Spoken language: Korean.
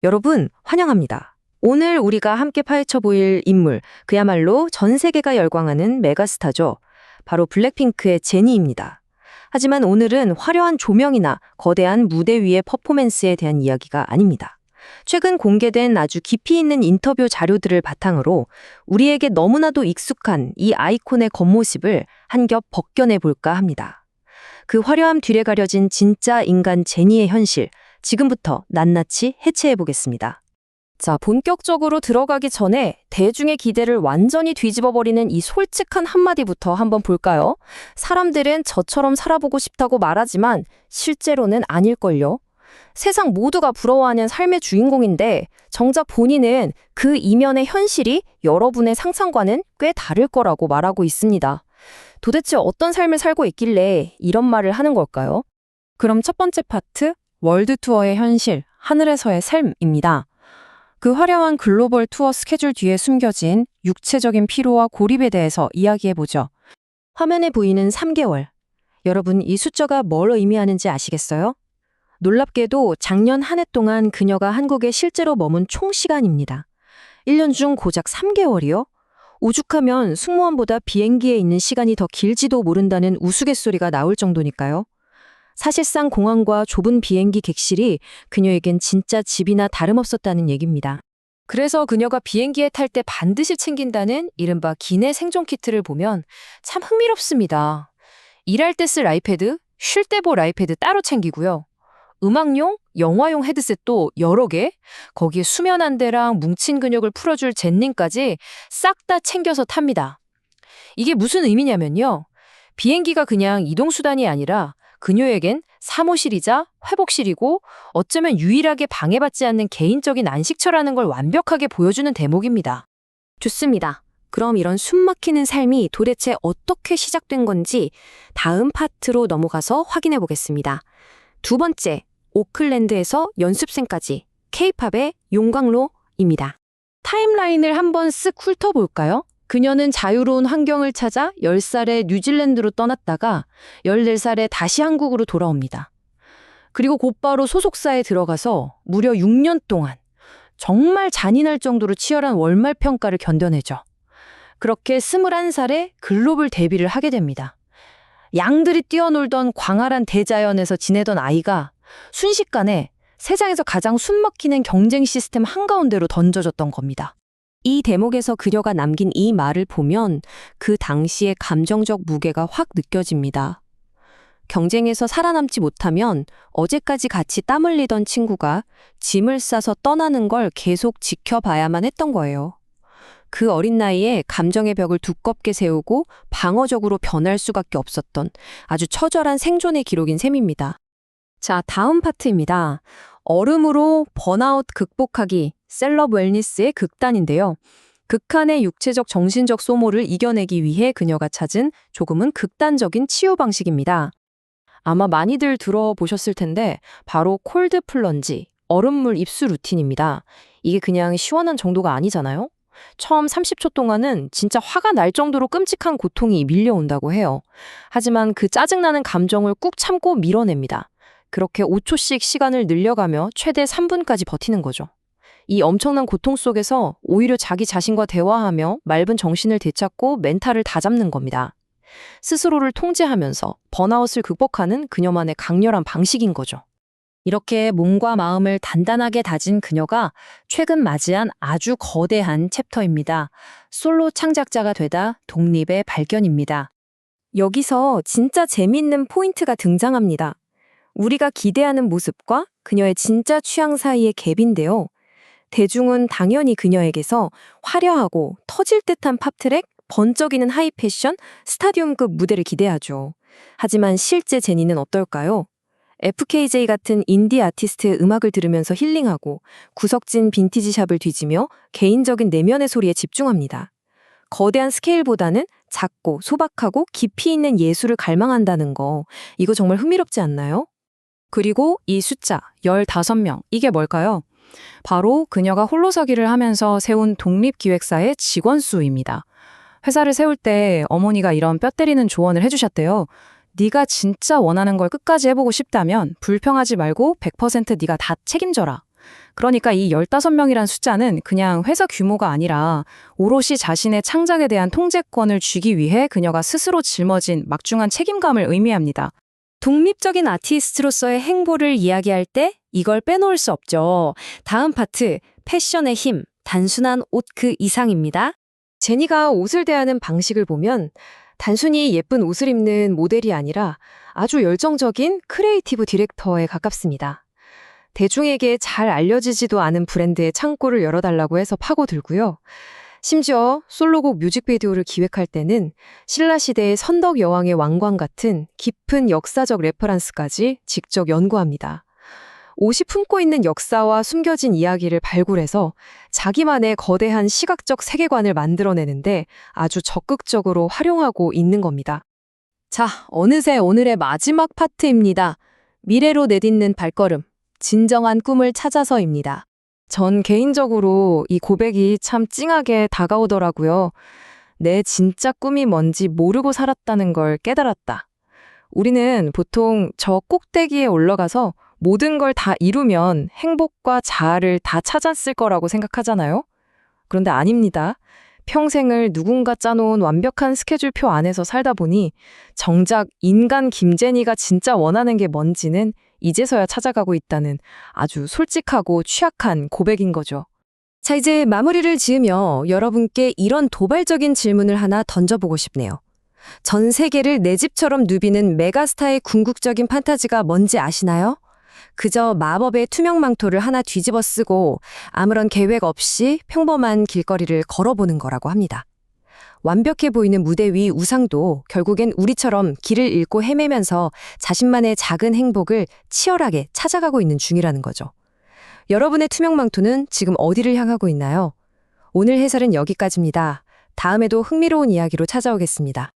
여러분, 환영합니다. 오늘 우리가 함께 파헤쳐 보일 인물, 그야말로 전 세계가 열광하는 메가스타죠. 바로 블랙핑크의 제니입니다. 하지만 오늘은 화려한 조명이나 거대한 무대 위의 퍼포먼스에 대한 이야기가 아닙니다. 최근 공개된 아주 깊이 있는 인터뷰 자료들을 바탕으로 우리에게 너무나도 익숙한 이 아이콘의 겉모습을 한 겹 벗겨내 볼까 합니다. 그 화려함 뒤래 가려진 진짜 인간 제니의 현실, 지금부터 낱낱이 해체해 보겠습니다. 자, 본격적으로 들어가기 전에 대중의 기대를 완전히 뒤집어버리는 이 솔직한 한마디부터 한번 볼까요? 사람들은 저처럼 살아보고 싶다고 말하지만 실제로는 아닐걸요. 세상 모두가 부러워하는 삶의 주인공인데 정작 본인은 그 이면의 현실이 여러분의 상상과는 꽤 다를 거라고 말하고 있습니다. 도대체 어떤 삶을 살고 있길래 이런 말을 하는 걸까요? 그럼 첫 번째 파트, 월드 투어의 현실, 하늘에서의 삶입니다. 그 화려한 글로벌 투어 스케줄 뒤에 숨겨진 육체적인 피로와 고립에 대해서 이야기해보죠. 화면에 보이는 3개월. 여러분, 이 숫자가 뭘 의미하는지 아시겠어요? 놀랍게도 작년 한 해 동안 그녀가 한국에 실제로 머문 총 시간입니다. 1년 중 고작 3개월이요? 오죽하면 승무원보다 비행기에 있는 시간이 더 길지도 모른다는 우스갯소리가 나올 정도니까요. 사실상 공항과 좁은 비행기 객실이 그녀에겐 진짜 집이나 다름없었다는 얘기입니다. 그래서 그녀가 비행기에 탈 때 반드시 챙긴다는 이른바 기내 생존 키트를 보면 참 흥미롭습니다. 일할 때 쓸 아이패드, 쉴 때 볼 아이패드 따로 챙기고요. 음악용, 영화용 헤드셋도 여러 개, 거기에 수면 안대랑 뭉친 근육을 풀어줄 젠닝까지 싹 다 챙겨서 탑니다. 이게 무슨 의미냐면요. 비행기가 그냥 이동수단이 아니라 그녀에겐 사무실이자 회복실이고 어쩌면 유일하게 방해받지 않는 개인적인 안식처라는 걸 완벽하게 보여주는 대목입니다. 좋습니다. 그럼 이런 숨막히는 삶이 도대체 어떻게 시작된 건지 다음 파트로 넘어가서 확인해 보겠습니다. 두 번째, 오클랜드에서 연습생까지 K-팝의 용광로입니다. 타임라인을 한번 쓱 훑어볼까요? 그녀는 자유로운 환경을 찾아 10살에 뉴질랜드로 떠났다가 14살에 다시 한국으로 돌아옵니다. 그리고 곧바로 소속사에 들어가서 무려 6년 동안 정말 잔인할 정도로 치열한 월말 평가를 견뎌내죠. 그렇게 21살에 글로벌 데뷔를 하게 됩니다. 양들이 뛰어놀던 광활한 대자연에서 지내던 아이가 순식간에 세상에서 가장 숨막히는 경쟁 시스템 한가운데로 던져졌던 겁니다. 이 대목에서 그녀가 남긴 이 말을 보면 그 당시의 감정적 무게가 확 느껴집니다. 경쟁에서 살아남지 못하면 어제까지 같이 땀 흘리던 친구가 짐을 싸서 떠나는 걸 계속 지켜봐야만 했던 거예요. 그 어린 나이에 감정의 벽을 두껍게 세우고 방어적으로 변할 수밖에 없었던 아주 처절한 생존의 기록인 셈입니다. 자, 다음 파트입니다. 얼음으로 번아웃 극복하기, 셀럽 웰니스의 극단인데요. 극한의 육체적 정신적 소모를 이겨내기 위해 그녀가 찾은 조금은 극단적인 치유 방식입니다. 아마 많이들 들어보셨을 텐데 바로 콜드 플런지, 얼음물 입수 루틴입니다. 이게 그냥 시원한 정도가 아니잖아요. 처음 30초 동안은 진짜 화가 날 정도로 끔찍한 고통이 밀려온다고 해요. 하지만 그 짜증나는 감정을 꾹 참고 밀어냅니다. 그렇게 5초씩 시간을 늘려가며 최대 3분까지 버티는 거죠. 이 엄청난 고통 속에서 오히려 자기 자신과 대화하며 맑은 정신을 되찾고 멘탈을 다잡는 겁니다. 스스로를 통제하면서 번아웃을 극복하는 그녀만의 강렬한 방식인 거죠. 이렇게 몸과 마음을 단단하게 다진 그녀가 최근 맞이한 아주 거대한 챕터입니다. 솔로 창작자가 되다 독립의 발견입니다. 여기서 진짜 재미있는 포인트가 등장합니다. 우리가 기대하는 모습과 그녀의 진짜 취향 사이의 갭인데요. 대중은 당연히 그녀에게서 화려하고 터질 듯한 팝트랙, 번쩍이는 하이 패션, 스타디움급 무대를 기대하죠. 하지만 실제 제니는 어떨까요? FKJ 같은 인디 아티스트의 음악을 들으면서 힐링하고 구석진 빈티지 샵을 뒤지며 개인적인 내면의 소리에 집중합니다. 거대한 스케일보다는 작고 소박하고 깊이 있는 예술을 갈망한다는 거, 이거 정말 흥미롭지 않나요? 그리고 이 숫자 15명, 이게 뭘까요? 바로 그녀가 홀로서기를 하면서 세운 독립기획사의 직원 수입니다. 회사를 세울 때 어머니가 이런 뼈 때리는 조언을 해주셨대요. 네가 진짜 원하는 걸 끝까지 해보고 싶다면 불평하지 말고 100% 네가 다 책임져라. 그러니까 이 15명이란 숫자는 그냥 회사 규모가 아니라 오롯이 자신의 창작에 대한 통제권을 쥐기 위해 그녀가 스스로 짊어진 막중한 책임감을 의미합니다. 독립적인 아티스트로서의 행보를 이야기할 때 이걸 빼놓을 수 없죠. 다음 파트, 패션의 힘, 단순한 옷 그 이상입니다. 제니가 옷을 대하는 방식을 보면 단순히 예쁜 옷을 입는 모델이 아니라 아주 열정적인 크리에이티브 디렉터에 가깝습니다. 대중에게 잘 알려지지도 않은 브랜드의 창고를 열어달라고 해서 파고들고요. 심지어 솔로곡 뮤직비디오를 기획할 때는 신라시대의 선덕 여왕의 왕관 같은 깊은 역사적 레퍼런스까지 직접 연구합니다. 옷이 품고 있는 역사와 숨겨진 이야기를 발굴해서 자기만의 거대한 시각적 세계관을 만들어내는데 아주 적극적으로 활용하고 있는 겁니다. 자, 어느새 오늘의 마지막 파트입니다. 미래로 내딛는 발걸음, 진정한 꿈을 찾아서입니다. 전 개인적으로 이 고백이 참 찡하게 다가오더라고요. 내 진짜 꿈이 뭔지 모르고 살았다는 걸 깨달았다. 우리는 보통 저 꼭대기에 올라가서 모든 걸 다 이루면 행복과 자아를 다 찾았을 거라고 생각하잖아요. 그런데 아닙니다. 평생을 누군가 짜놓은 완벽한 스케줄표 안에서 살다 보니 정작 인간 김제니가 진짜 원하는 게 뭔지는 이제서야 찾아가고 있다는 아주 솔직하고 취약한 고백인 거죠. 자, 이제 마무리를 지으며 여러분께 이런 도발적인 질문을 하나 던져보고 싶네요. 전 세계를 내 집처럼 누비는 메가스타의 궁극적인 판타지가 뭔지 아시나요? 그저 마법의 투명 망토를 하나 뒤집어 쓰고 아무런 계획 없이 평범한 길거리를 걸어보는 거라고 합니다. 완벽해 보이는 무대 위 우상도 결국엔 우리처럼 길을 잃고 헤매면서 자신만의 작은 행복을 치열하게 찾아가고 있는 중이라는 거죠. 여러분의 투명 망토는 지금 어디를 향하고 있나요? 오늘 해설은 여기까지입니다. 다음에도 흥미로운 이야기로 찾아오겠습니다.